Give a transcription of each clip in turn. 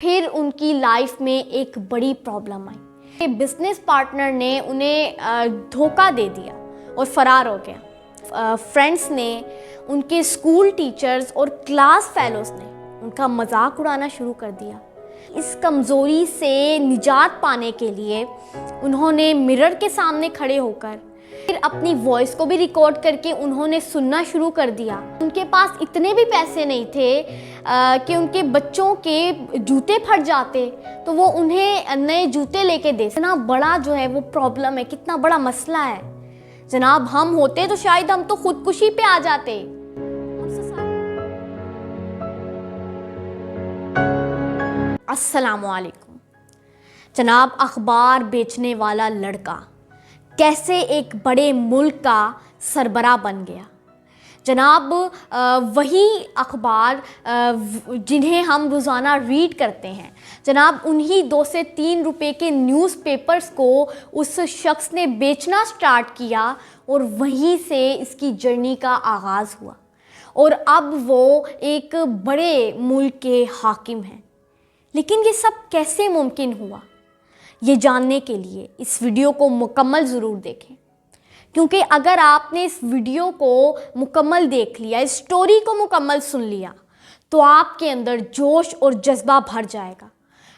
پھر ان کی لائف میں ایک بڑی پرابلم آئی. بزنس پارٹنر نے انہیں دھوکہ دے دیا اور فرار ہو گیا. فرینڈس نے، ان کے اسکول ٹیچرز اور کلاس فیلوز نے ان کا مذاق اڑانا شروع کر دیا. اس کمزوری سے نجات پانے کے لیے انہوں نے مرر کے سامنے کھڑے ہو کر پھر اپنی وائس کو بھی ریکارڈ کر کے انہوں نے سننا شروع کر دیا. ان کے پاس اتنے بھی پیسے نہیں تھے کہ ان کے بچوں کے جوتے پھٹ جاتے تو وہ انہیں نئے جوتے لے کے دے. کتنا بڑا جو ہے وہ پرابلم ہے، کتنا بڑا مسئلہ ہے جناب. ہم ہوتے تو شاید ہم تو خودکشی پہ آ جاتے. السلام علیکم جناب. اخبار بیچنے والا لڑکا کیسے ایک بڑے ملک کا سربراہ بن گیا. جناب وہی اخبار جنہیں ہم روزانہ ریڈ کرتے ہیں، جناب انہی 2 سے 3 روپے کے نیوز پیپرز کو اس شخص نے بیچنا سٹارٹ کیا اور وہیں سے اس کی جرنی کا آغاز ہوا اور اب وہ ایک بڑے ملک کے حاکم ہیں. لیکن یہ سب کیسے ممکن ہوا؟ یہ جاننے کے لیے اس ویڈیو کو مکمل ضرور دیکھیں، کیونکہ اگر آپ نے اس ویڈیو کو مکمل دیکھ لیا، اس سٹوری کو مکمل سن لیا تو آپ کے اندر جوش اور جذبہ بھر جائے گا.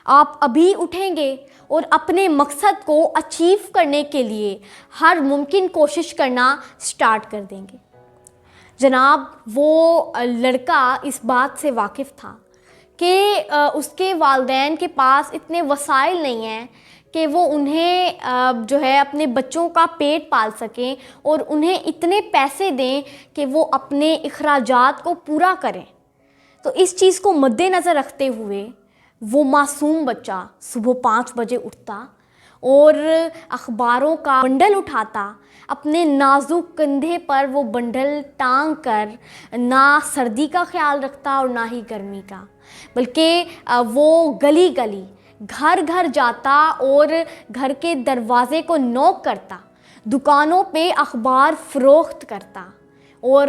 آپ ابھی اٹھیں گے اور اپنے مقصد کو اچیو کرنے کے لیے ہر ممکن کوشش کرنا سٹارٹ کر دیں گے. جناب وہ لڑکا اس بات سے واقف تھا کہ اس کے والدین کے پاس اتنے وسائل نہیں ہیں کہ وہ انہیں جو ہے اپنے بچوں کا پیٹ پال سکیں اور انہیں اتنے پیسے دیں کہ وہ اپنے اخراجات کو پورا کریں. تو اس چیز کو مد نظر رکھتے ہوئے وہ معصوم بچہ صبح 5 بجے اٹھتا اور اخباروں کا بنڈل اٹھاتا، اپنے نازک کندھے پر وہ بنڈل ٹانگ کر نہ سردی کا خیال رکھتا اور نہ ہی گرمی کا، بلکہ وہ گلی گلی گھر گھر جاتا اور گھر کے دروازے کو نوک کرتا، دکانوں پہ اخبار فروخت کرتا اور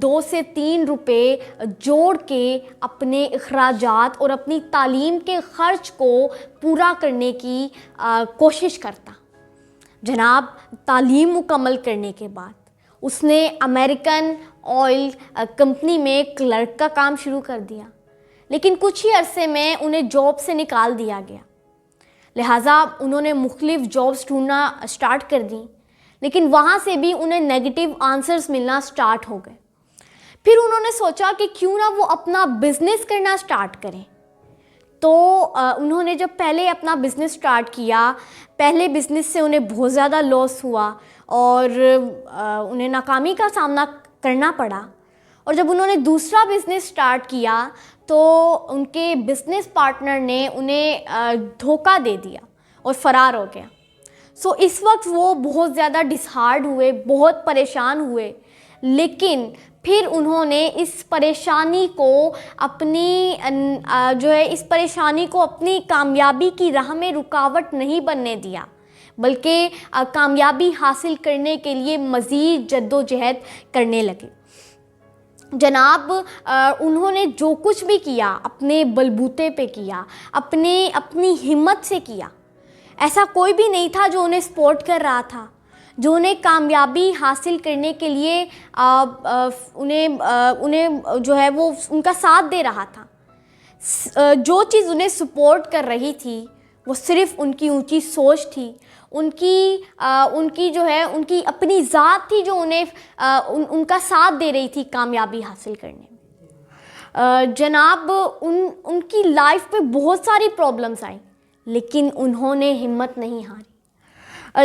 2 سے 3 روپے جوڑ کے اپنے اخراجات اور اپنی تعلیم کے خرچ کو پورا کرنے کی کوشش کرتا. جناب تعلیم مکمل کرنے کے بعد اس نے امریکن آئل کمپنی میں کلرک کا کام شروع کر دیا، لیکن کچھ ہی عرصے میں انہیں جاب سے نکال دیا گیا. لہٰذا انہوں نے مختلف جابز ڈھونڈنا سٹارٹ کر دیں، لیکن وہاں سے بھی انہیں نیگیٹو آنسرز ملنا سٹارٹ ہو گئے. پھر انہوں نے سوچا کہ کیوں نہ وہ اپنا بزنس کرنا سٹارٹ کریں. تو انہوں نے جب پہلے اپنا بزنس سٹارٹ کیا، پہلے بزنس سے انہیں بہت زیادہ لاس ہوا اور انہیں ناکامی کا سامنا کرنا پڑا. اور جب انہوں نے دوسرا بزنس سٹارٹ کیا تو ان کے بزنس پارٹنر نے انہیں دھوکہ دے دیا اور فرار ہو گیا. اس وقت وہ بہت زیادہ ڈسہارڈ ہوئے، بہت پریشان ہوئے، لیکن پھر انہوں نے اس پریشانی کو اپنی کامیابی کی راہ میں رکاوٹ نہیں بننے دیا، بلکہ کامیابی حاصل کرنے کے لیے مزید جدوجہد کرنے لگے. جناب انہوں نے جو کچھ بھی کیا اپنے بلبوتے پہ کیا، اپنی ہمت سے کیا. ایسا کوئی بھی نہیں تھا جو انہیں سپورٹ کر رہا تھا، جو انہیں کامیابی حاصل کرنے کے لیے انہیں جو ہے وہ ان کا ساتھ دے رہا تھا. جو چیز انہیں سپورٹ کر رہی تھی وہ صرف ان کی اونچی سوچ تھی، ان کی جو ہے ان کی اپنی ذات تھی جو انہیں ان کا ساتھ دے رہی تھی کامیابی حاصل کرنے میں. جناب ان کی لائف پہ بہت ساری پرابلمز آئیں، لیکن انہوں نے ہمت نہیں ہاری.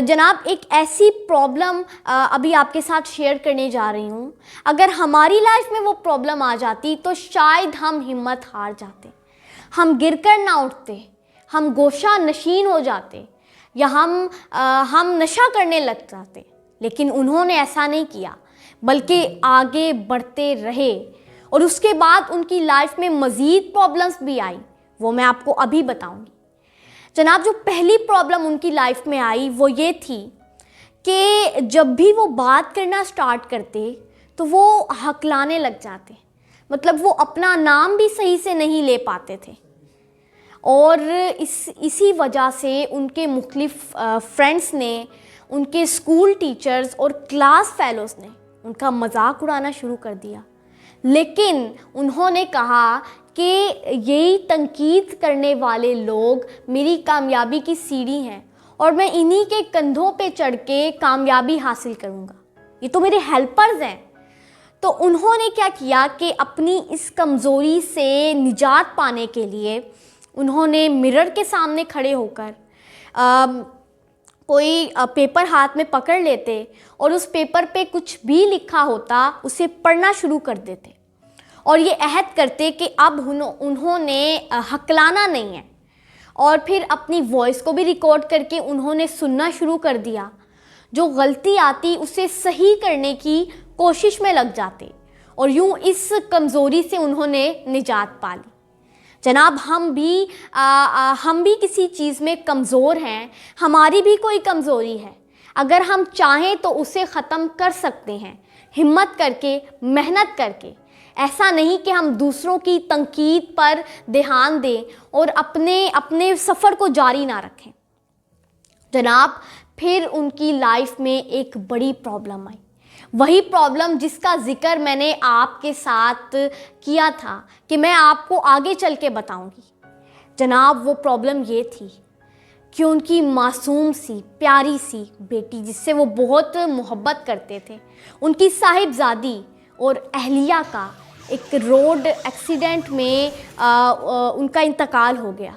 جناب ایک ایسی پرابلم ابھی آپ کے ساتھ شیئر کرنے جا رہی ہوں. اگر ہماری لائف میں وہ پرابلم آ جاتی تو شاید ہم ہمت ہار جاتے، ہم گر کر نہ اٹھتے، ہم گوشہ نشین ہو جاتے یا ہم نشہ کرنے لگ جاتے. لیکن انہوں نے ایسا نہیں کیا، بلکہ آگے بڑھتے رہے. اور اس کے بعد ان کی لائف میں مزید پرابلمز بھی آئی، وہ میں آپ کو ابھی بتاؤں گی. جناب جو پہلی پرابلم ان کی لائف میں آئی وہ یہ تھی کہ جب بھی وہ بات کرنا سٹارٹ کرتے تو وہ ہکلانے لگ جاتے، مطلب وہ اپنا نام بھی صحیح سے نہیں لے پاتے تھے. اور اسی وجہ سے ان کے مختلف فرینڈس نے، ان کے اسکول ٹیچرز اور کلاس فیلوز نے ان کا مذاق اڑانا شروع کر دیا. لیکن انہوں نے کہا کہ یہی تنقید کرنے والے لوگ میری کامیابی کی سیڑھی ہیں اور میں انہی کے کندھوں پہ چڑھ کے کامیابی حاصل کروں گا، یہ تو میرے ہیلپرز ہیں. تو انہوں نے کیا کیا کہ اپنی اس کمزوری سے نجات پانے کے لیے انہوں نے مرر کے سامنے کھڑے ہو کر کوئی پیپر ہاتھ میں پکڑ لیتے اور اس پیپر پہ کچھ بھی لکھا ہوتا اسے پڑھنا شروع کر دیتے اور یہ عہد کرتے کہ اب انہوں نے ہکلانا نہیں ہے. اور پھر اپنی وائس کو بھی ریکارڈ کر کے انہوں نے سننا شروع کر دیا. جو غلطی آتی اسے صحیح کرنے کی کوشش میں لگ جاتے اور یوں اس کمزوری سے انہوں نے نجات پا لی. جناب ہم بھی کسی چیز میں کمزور ہیں، ہماری بھی کوئی کمزوری ہے، اگر ہم چاہیں تو اسے ختم کر سکتے ہیں، ہمت کر کے، محنت کر کے. ایسا نہیں کہ ہم دوسروں کی تنقید پر دھیان دیں اور اپنے سفر کو جاری نہ رکھیں. جناب پھر ان کی لائف میں ایک بڑی پرابلم آئی، وہی پرابلم جس کا ذکر میں نے آپ کے ساتھ کیا تھا کہ میں آپ کو آگے چل کے بتاؤں گی. جناب وہ پرابلم یہ تھی کہ ان کی معصوم سی پیاری سی بیٹی جس سے وہ بہت محبت کرتے تھے، ان کی صاحبزادی اور اہلیہ کا ایک روڈ ایکسیڈنٹ میں ان کا انتقال ہو گیا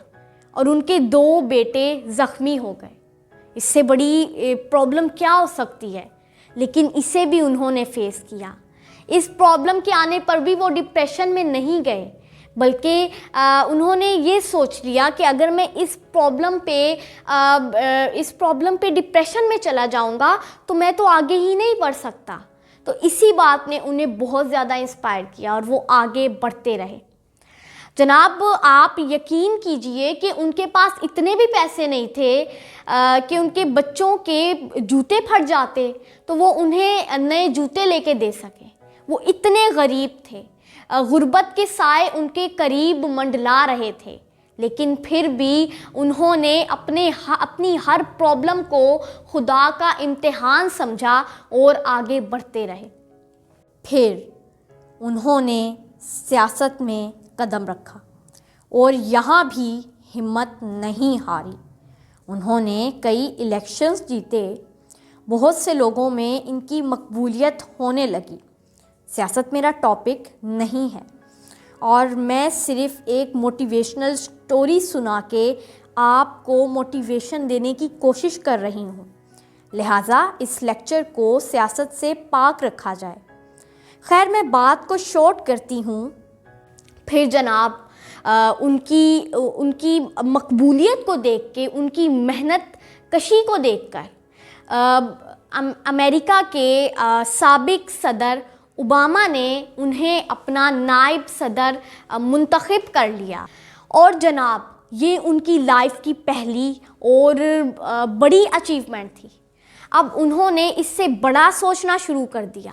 اور ان کے 2 بیٹے زخمی ہو گئے. اس سے بڑی پرابلم کیا ہو سکتی ہے، لیکن اسے بھی انہوں نے فیس کیا. اس پرابلم کے آنے پر بھی وہ ڈپریشن میں نہیں گئے، بلکہ انہوں نے یہ سوچ لیا کہ اگر میں اس پرابلم پہ ڈپریشن میں چلا جاؤں گا تو میں تو آگے ہی نہیں بڑھ سکتا. تو اسی بات نے انہیں بہت زیادہ انسپائر کیا اور وہ آگے بڑھتے رہے. جناب آپ یقین کیجئے کہ ان کے پاس اتنے بھی پیسے نہیں تھے کہ ان کے بچوں کے جوتے پھٹ جاتے تو وہ انہیں نئے جوتے لے کے دے سکیں. وہ اتنے غریب تھے، غربت کے سائے ان کے قریب منڈلا رہے تھے، لیکن پھر بھی انہوں نے اپنی ہر پرابلم کو خدا کا امتحان سمجھا اور آگے بڑھتے رہے. پھر انہوں نے سیاست میں قدم رکھا اور یہاں بھی ہمت نہیں ہاری. انہوں نے کئی الیکشنز جیتے، بہت سے لوگوں میں ان کی مقبولیت ہونے لگی. سیاست میرا ٹاپک نہیں ہے اور میں صرف ایک موٹیویشنل سٹوری سنا کے آپ کو موٹیویشن دینے کی کوشش کر رہی ہوں، لہٰذا اس لیکچر کو سیاست سے پاک رکھا جائے. خیر میں بات کو شارٹ کرتی ہوں. پھر جناب ان کی مقبولیت کو دیکھ کے، ان کی محنت کشی کو دیکھ کر امریکہ کے سابق صدر اوباما نے انہیں اپنا نائب صدر منتخب کر لیا. اور جناب یہ ان کی لائف کی پہلی اور بڑی اچیومنٹ تھی. اب انہوں نے اس سے بڑا سوچنا شروع کر دیا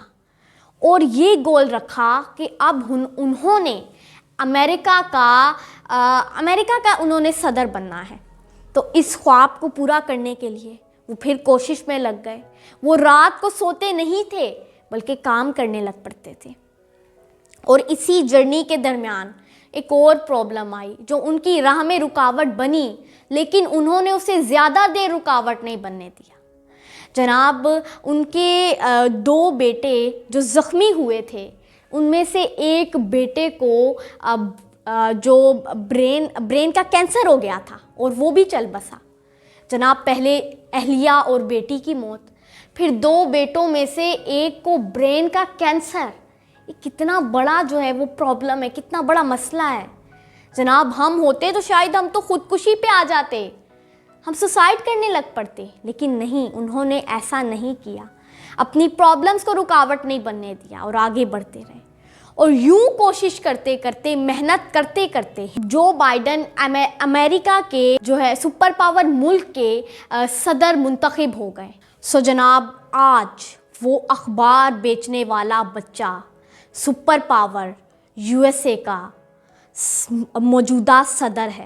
اور یہ گول رکھا کہ اب انہوں نے امریکہ کا انہوں نے صدر بننا ہے. تو اس خواب کو پورا کرنے کے لیے وہ پھر کوشش میں لگ گئے. وہ رات کو سوتے نہیں تھے بلکہ کام کرنے لگ پڑتے تھے. اور اسی جرنی کے درمیان ایک اور پرابلم آئی جو ان کی راہ میں رکاوٹ بنی، لیکن انہوں نے اسے زیادہ دیر رکاوٹ نہیں بننے دیا. جناب ان کے 2 بیٹے جو زخمی ہوئے تھے، ان میں سے ایک بیٹے کو جو برین کا کینسر ہو گیا تھا اور وہ بھی چل بسا. جناب پہلے اہلیہ اور بیٹی کی موت، پھر 2 بیٹوں میں سے ایک کو برین کا کینسر. یہ کتنا بڑا جو ہے وہ پرابلم ہے، کتنا بڑا مسئلہ ہے. جناب ہم ہوتے تو شاید ہم تو خودکشی پہ آ جاتے، ہم سوسائڈ کرنے لگ پڑتے، لیکن نہیں، انہوں نے ایسا نہیں کیا. اپنی پرابلمز کو رکاوٹ نہیں بننے دیا اور آگے بڑھتے رہے. اور یوں کوشش کرتے کرتے، محنت کرتے کرتے جو بائیڈن امریکہ کے جو ہے سپر پاور ملک کے صدر منتخب ہو گئے. سو جناب آج وہ اخبار بیچنے والا بچہ سپر پاور USA کا موجودہ صدر ہے.